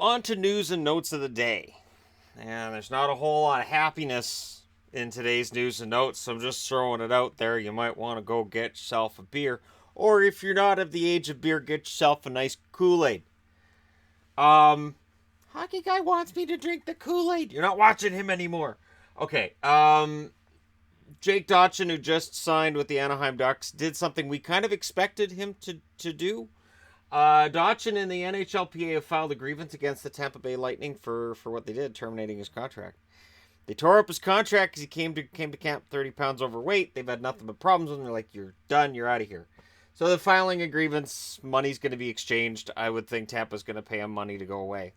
On to news and notes of the day. And there's not a whole lot of happiness in today's news and notes, so I'm just throwing it out there. You might want to go get yourself a beer. Or if you're not of the age of beer, get yourself a nice Kool-Aid. Hockey guy wants me to drink the Kool-Aid. You're not watching him anymore. Okay, Jake Dotchin, who just signed with the Anaheim Ducks, did something we kind of expected him to do. Dotchin and the NHLPA have filed a grievance against the Tampa Bay Lightning for what they did, terminating his contract. They tore up his contract because he came to camp 30 pounds overweight. They've had nothing but problems with him. They're like, you're done, you're out of here. So they're filing a grievance. Money's going to be exchanged. I would think Tampa's going to pay him money to go away.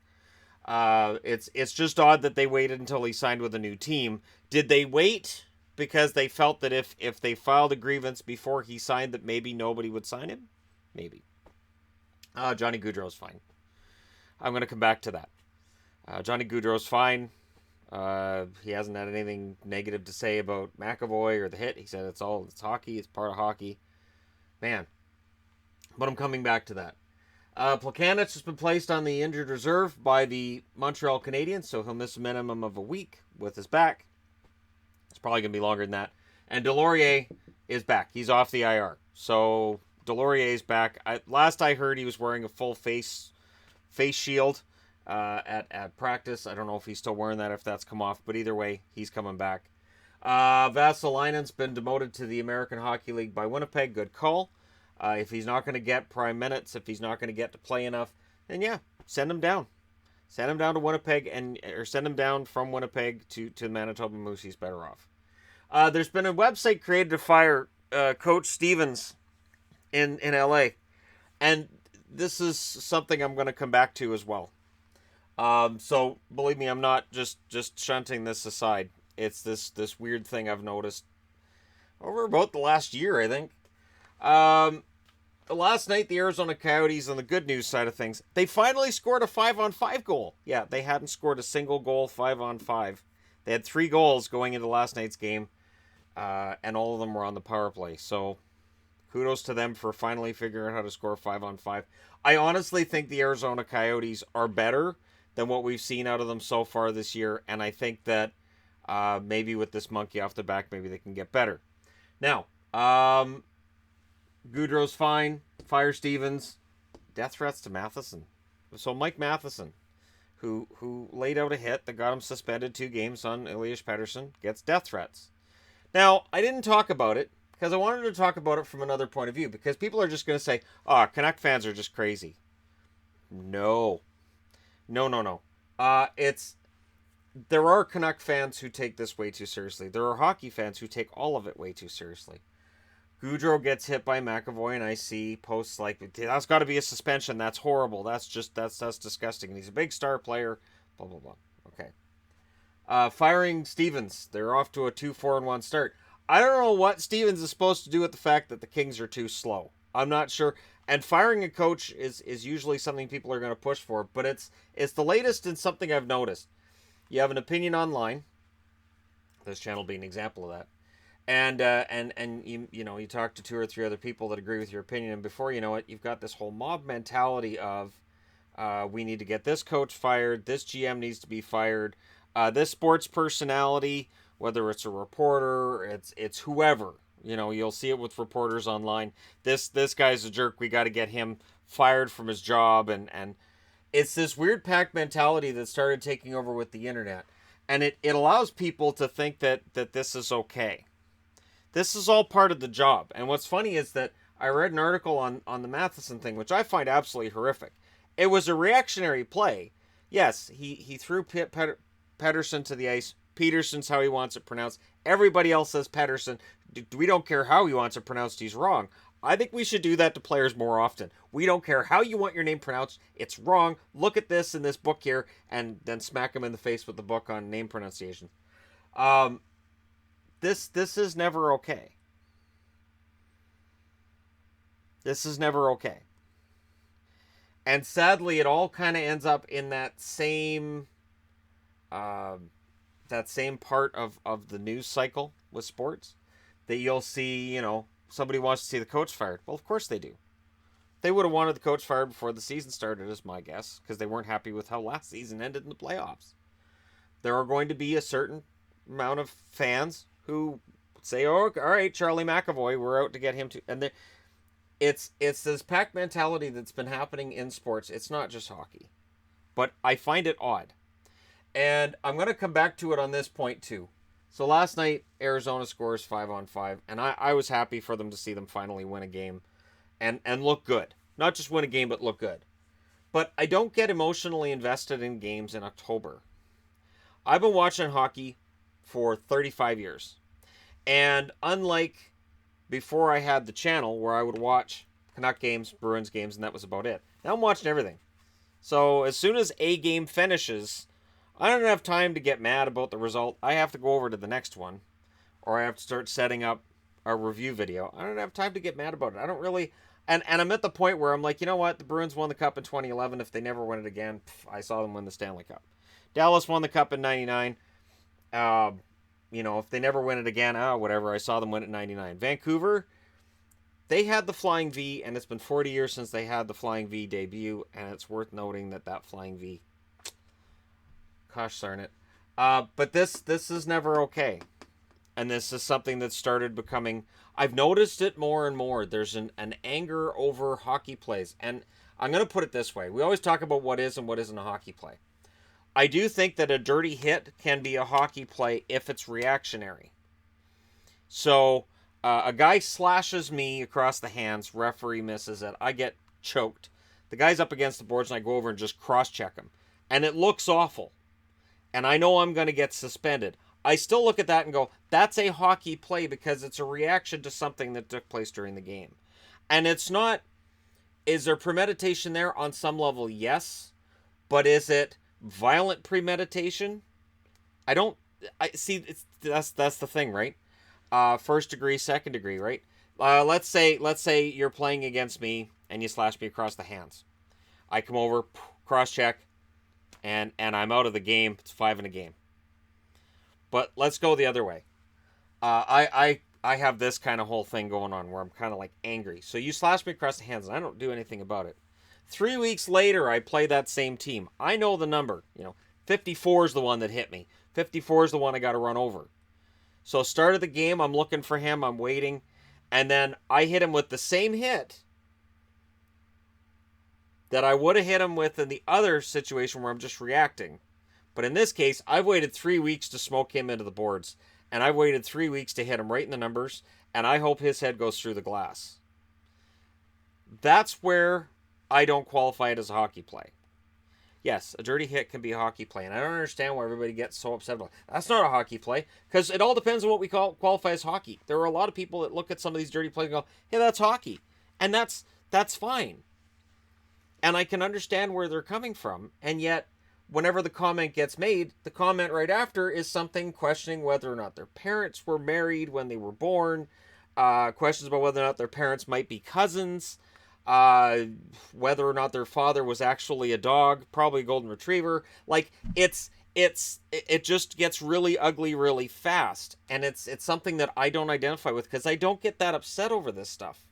It's just odd that they waited until he signed with a new team. Did they wait because they felt that if they filed a grievance before he signed, that maybe nobody would sign him? Maybe. Johnny Gaudreau's fine. I'm going to come back to that. Johnny Gaudreau's fine. He hasn't had anything negative to say about McAvoy or the hit. He said it's hockey. It's part of hockey. Man. But I'm coming back to that. Plekanec has been placed on the injured reserve by the Montreal Canadiens, so he'll miss a minimum of a week with his back. It's probably going to be longer than that. And Delorier is back. He's off the IR. So Delorier's back. Last I heard, he was wearing a full face shield at practice. I don't know if he's still wearing that, if that's come off, but either way, he's coming back. Vasalainen's been demoted to the American Hockey League by Winnipeg. Good call. If he's not going to get prime minutes, if he's not going to get to play enough, then yeah, send him down. Send him down to Winnipeg, or send him down from Winnipeg to the Manitoba Moose. He's better off. There's been a website created to fire Coach Stevens in LA, and this is something I'm going to come back to as well. So believe me, I'm not just shunting this aside. It's this weird thing I've noticed over about the last year, I think. Last night, the Arizona Coyotes, on the good news side of things, they finally scored a 5-on-5 goal. Yeah, they hadn't scored a single goal 5-on-5. They had 3 goals going into last night's game, and all of them were on the power play. So kudos to them for finally figuring out how to score 5-on-5. I honestly think the Arizona Coyotes are better than what we've seen out of them so far this year, and I think that maybe with this monkey off the back, maybe they can get better. Now, Gaudreau's fine. Fire Stevens. Death threats to Matheson. So Mike Matheson, who laid out a hit that got him suspended 2 games on Elias Pettersson, gets death threats. Now, I didn't talk about it because I wanted to talk about it from another point of view, because people are just going to say, Canuck fans are just crazy. No. No. There are Canuck fans who take this way too seriously. There are hockey fans who take all of it way too seriously. Gaudreau gets hit by McAvoy, and I see posts like, that's got to be a suspension. That's horrible. That's disgusting. And he's a big star player. Blah, blah, blah. Okay. Firing Stevens. They're off to a 2-4-1 start. I don't know what Stevens is supposed to do with the fact that the Kings are too slow. I'm not sure. And firing a coach is usually something people are going to push for, but it's the latest in something I've noticed. You have an opinion online. This channel being an example of that. And you talk to 2 or 3 other people that agree with your opinion, and before you know it, you've got this whole mob mentality of we need to get this coach fired, this GM needs to be fired, this sports personality, whether it's a reporter, it's whoever. You'll see it with reporters online. This guy's a jerk. We got to get him fired from his job, and it's this weird pack mentality that started taking over with the internet, and it allows people to think that this is okay. This is all part of the job. And what's funny is that I read an article on the Matheson thing, which I find absolutely horrific. It was a reactionary play. Yes, he threw Pettersson to the ice. Peterson's how he wants it pronounced. Everybody else says Pettersson. We don't care how he wants it pronounced. He's wrong. I think we should do that to players more often. We don't care how you want your name pronounced. It's wrong. Look at this in this book here, and then smack him in the face with the book on name pronunciation. This is never okay. This is never okay. And sadly, it all kind of ends up in that same part of the news cycle with sports, that you'll see, somebody wants to see the coach fired. Well, of course they do. They would have wanted the coach fired before the season started, is my guess, because they weren't happy with how last season ended in the playoffs. There are going to be a certain amount of fans who say, "Oh, all right, Charlie McAvoy, we're out to get him to." And it's this pack mentality that's been happening in sports. It's not just hockey, but I find it odd, and I'm going to come back to it on this point too. So last night, Arizona scores 5-on-5, and I was happy for them to see them finally win a game and look good. Not just win a game, but look good. But I don't get emotionally invested in games in October. I've been watching hockey for 35 years. And unlike before I had the channel where I would watch Canuck games, Bruins games, and that was about it, now I'm watching everything. So as soon as a game finishes, I don't have time to get mad about the result. I have to go over to the next one, or I have to start setting up a review video. I don't have time to get mad about it. I don't really... And I'm at the point where I'm like, you know what? The Bruins won the Cup in 2011. If they never win it again, I saw them win the Stanley Cup. Dallas won the Cup in 99. If they never win it again, whatever. I saw them win it in 99. Vancouver, they had the Flying V, and it's been 40 years since they had the Flying V debut, and it's worth noting that Flying V... Gosh darn it. But this is never okay. And this is something that started becoming... I've noticed it more and more. There's an anger over hockey plays. And I'm going to put it this way. We always talk about what is and what isn't a hockey play. I do think that a dirty hit can be a hockey play if it's reactionary. So, a guy slashes me across the hands, referee misses it, I get choked. The guy's up against the boards and I go over and just cross-check him. And it looks awful. And I know I'm going to get suspended. I still look at that and go, that's a hockey play because it's a reaction to something that took place during the game. And it's not, is there premeditation there? On some level, yes. But is it violent premeditation? That's the thing, right? First degree, second degree, right? Let's say you're playing against me and you slash me across the hands. I come over, cross check, and I'm out of the game. It's 5 in a game. But let's go the other way. I have this kind of whole thing going on where I'm kind of like angry. So you slash me across the hands and I don't do anything about it. 3 weeks later, I play that same team. I know the number. 54 is the one that hit me. 54 is the one I got to run over. So start of the game, I'm looking for him. I'm waiting. And then I hit him with the same hit that I would have hit him with in the other situation where I'm just reacting. But in this case, I've waited 3 weeks to smoke him into the boards. And I've waited 3 weeks to hit him right in the numbers. And I hope his head goes through the glass. That's where I don't qualify it as a hockey play. Yes, a dirty hit can be a hockey play. And I don't understand why everybody gets so upset about it. That's not a hockey play. Because it all depends on what we qualify as hockey. There are a lot of people that look at some of these dirty plays and go, hey, that's hockey. And that's fine. And I can understand where they're coming from. And yet, whenever the comment gets made, the comment right after is something questioning whether or not their parents were married when they were born, questions about whether or not their parents might be cousins, whether or not their father was actually a dog, probably a golden retriever. Like, it just gets really ugly really fast, and it's something that I don't identify with because I don't get that upset over this stuff.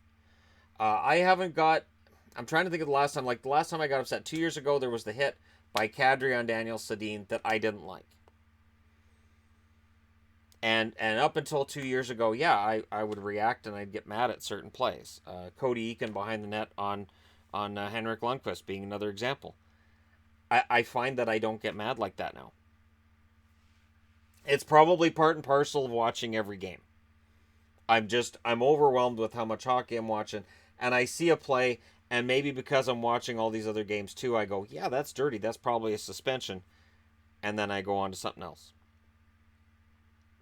I'm trying to think of the last time. Like, the last time I got upset 2 years ago, there was the hit by Kadri on Daniel Sedin that I didn't like. And up until 2 years ago, yeah, I would react and I'd get mad at certain plays. Cody Eakin behind the net on Henrik Lundqvist being another example. I find that I don't get mad like that now. It's probably part and parcel of watching every game. I'm overwhelmed with how much hockey I'm watching, and I see a play, and maybe because I'm watching all these other games too, I go, yeah, that's dirty. That's probably a suspension. And then I go on to something else.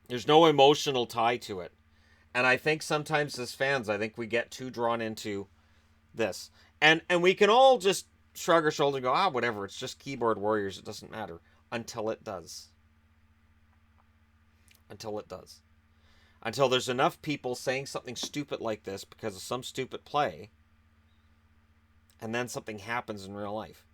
There's no emotional tie to it. And I think sometimes as fans, I think we get too drawn into this. And we can all just shrug our shoulders and go, whatever, it's just keyboard warriors, it doesn't matter. Until it does. Until it does. Until there's enough people saying something stupid like this because of some stupid play, and then something happens in real life.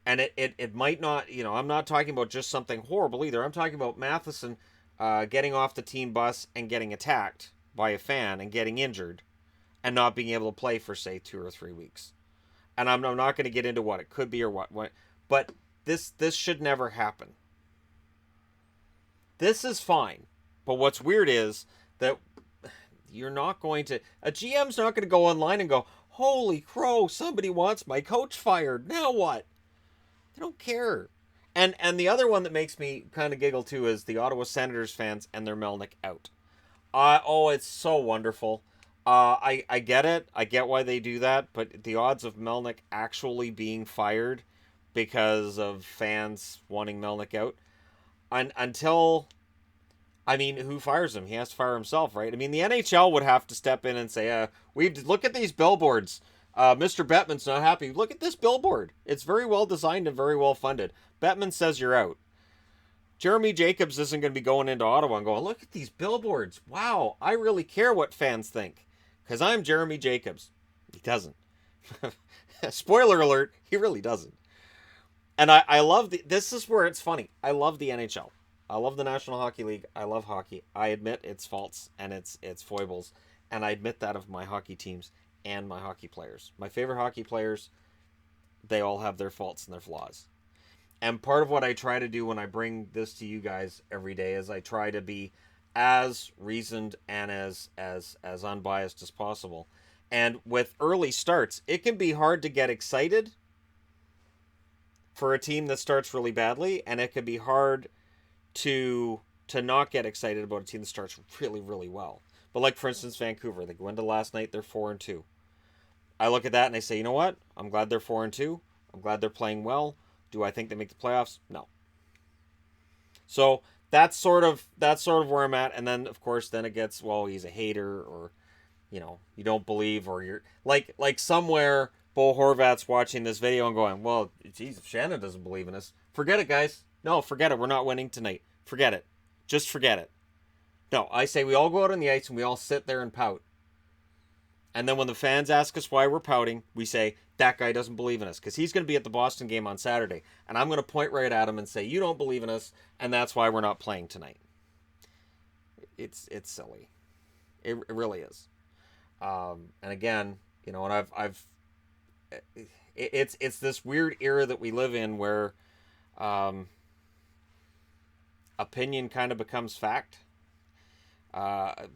And it might not, I'm not talking about just something horrible either. I'm talking about Matheson getting off the team bus and getting attacked by a fan and getting injured and not being able to play for, say, 2 or 3 weeks. And I'm not going to get into what it could be or what, but this should never happen. This is fine. But what's weird is that you're not going to... A GM's not going to go online and go, holy crow, somebody wants my coach fired. Now what? They don't care. And the other one that makes me kind of giggle too is the Ottawa Senators fans and their Melnyk out. Oh, it's so wonderful. I get it. I get why they do that, but the odds of Melnyk actually being fired because of fans wanting Melnyk out, until... I mean, who fires him? He has to fire himself, right? I mean, the NHL would have to step in and say, look at these billboards. Mr. Bettman's not happy. Look at this billboard. It's very well designed and very well funded. Bettman says you're out. Jeremy Jacobs isn't going to be going into Ottawa and going, look at these billboards. Wow, I really care what fans think. Because I'm Jeremy Jacobs. He doesn't. Spoiler alert, he really doesn't. And I love this is where it's funny. I love the NHL. I love the National Hockey League. I love hockey. I admit its faults and its foibles. And I admit that of my hockey teams and my hockey players. My favorite hockey players, they all have their faults and their flaws. And part of what I try to do when I bring this to you guys every day is I try to be as reasoned and as unbiased as possible. And with early starts, it can be hard to get excited for a team that starts really badly, and it can be hard to not get excited about a team that starts really, really well. But like, for instance, Vancouver, they go into last night, they're 4-2. I look at that and I say, you know what? I'm glad they're 4-2. I'm glad they're playing well. Do I think they make the playoffs? No. So that's sort of where I'm at. And then, of course, then it gets, well, he's a hater, or, you don't believe, or you're like somewhere Bo Horvat's watching this video and going, well, geez, if Shannon doesn't believe in us, forget it, guys. No, forget it. We're not winning tonight. Forget it. Just forget it. No, I say we all go out on the ice and we all sit there and pout. And then when the fans ask us why we're pouting, we say, that guy doesn't believe in us, because he's going to be at the Boston game on Saturday. And I'm going to point right at him and say, you don't believe in us, and that's why we're not playing tonight. It's silly. It really is. And again, and it's this weird era that we live in where opinion kind of becomes fact.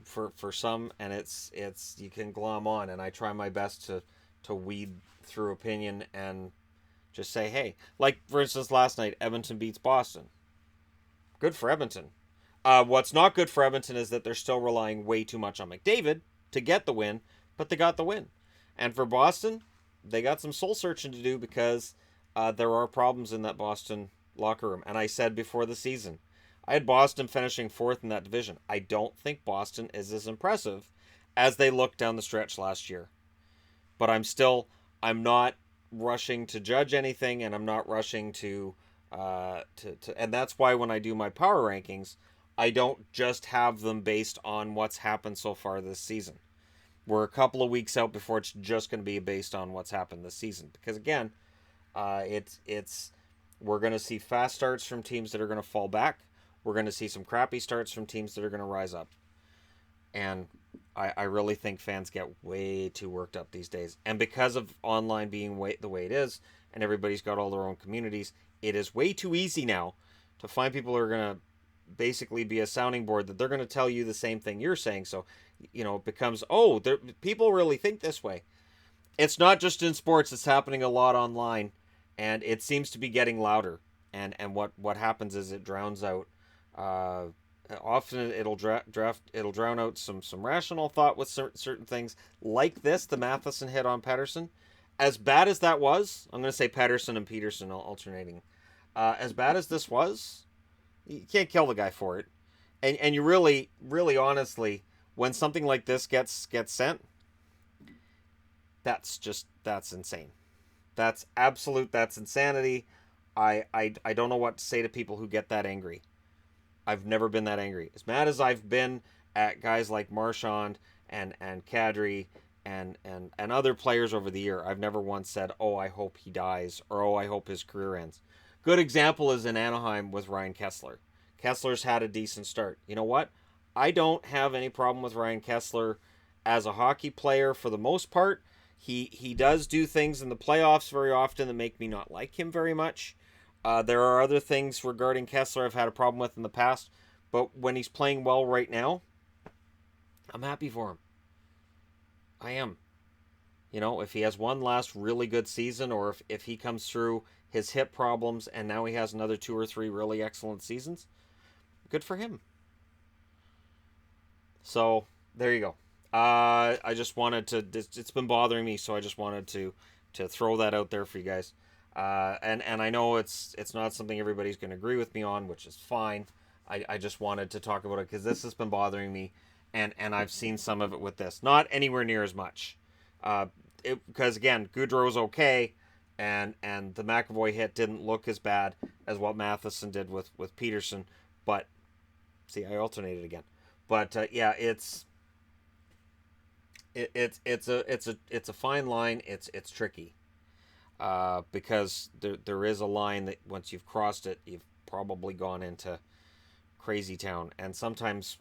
For some, and it's you can glom on, and I try my best to weed through opinion and just say, hey, like for instance last night, Edmonton beats Boston. Good for Edmonton. What's not good for Edmonton is that they're still relying way too much on McDavid to get the win, but they got the win. And for Boston, they got some soul searching to do, because there are problems in that Boston locker room. And I said before the season, I had Boston finishing 4th in that division. I don't think Boston is as impressive as they looked down the stretch last year. But I'm not rushing to judge anything, and I'm not rushing to and that's why when I do my power rankings, I don't just have them based on what's happened so far this season. We're a couple of weeks out before it's just going to be based on what's happened this season. Because again, we're going to see fast starts from teams that are going to fall back. We're going to see some crappy starts from teams that are going to rise up. And I really think fans get way too worked up these days. And because of online being the way it is, and everybody's got all their own communities, it is way too easy now to find people who are going to basically be a sounding board that they're going to tell you the same thing you're saying. So, it becomes, people really think this way. It's not just in sports. It's happening a lot online, and it seems to be getting louder. And what happens is it drowns out. Often it'll drown out some rational thought with certain things, like this, the Matheson hit on Pettersson. As bad as that was, I'm going to say Pettersson and Peterson alternating. As bad as this was, you can't kill the guy for it. And you really, really honestly, when something like this gets sent, that's insane. That's insanity. I don't know what to say to people who get that angry. I've never been that angry. As mad as I've been at guys like Marchand and Kadri and other players over the year, I've never once said, oh, I hope he dies, or oh, I hope his career ends. Good example is in Anaheim with Ryan Kesler. Kessler's had a decent start. You know what? I don't have any problem with Ryan Kesler as a hockey player, for the most part, he does do things in the playoffs very often that make me not like him very much. There are other things regarding Kessler I've had a problem with in the past, but when he's playing well right now, I'm happy for him. I am. You know, if he has one last really good season, or if he comes through his hip problems and now he has another 2 or 3 really excellent seasons, good for him. So there you go. I just wanted to. It's been bothering me, so I just wanted to throw that out there for you guys. And I know it's not something everybody's going to agree with me on, which is fine. I just wanted to talk about it because this has been bothering me, and I've seen some of it with this. Not anywhere near as much, because again, Goudreau's okay, and the McAvoy hit didn't look as bad as what Matheson did with Peterson, but see, I alternated again. But yeah, it's a fine line. It's tricky because there is a line that once you've crossed it, you've probably gone into crazy town, and sometimes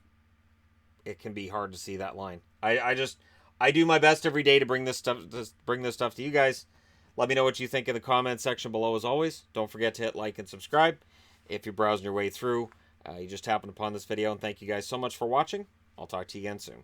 it can be hard to see that line. I do my best every day to bring this stuff to you guys. Let me know what you think in the comments section below. As always, don't forget to hit like and subscribe if you're browsing your way through. You just happened upon this video, and thank you guys so much for watching. I'll talk to you again soon.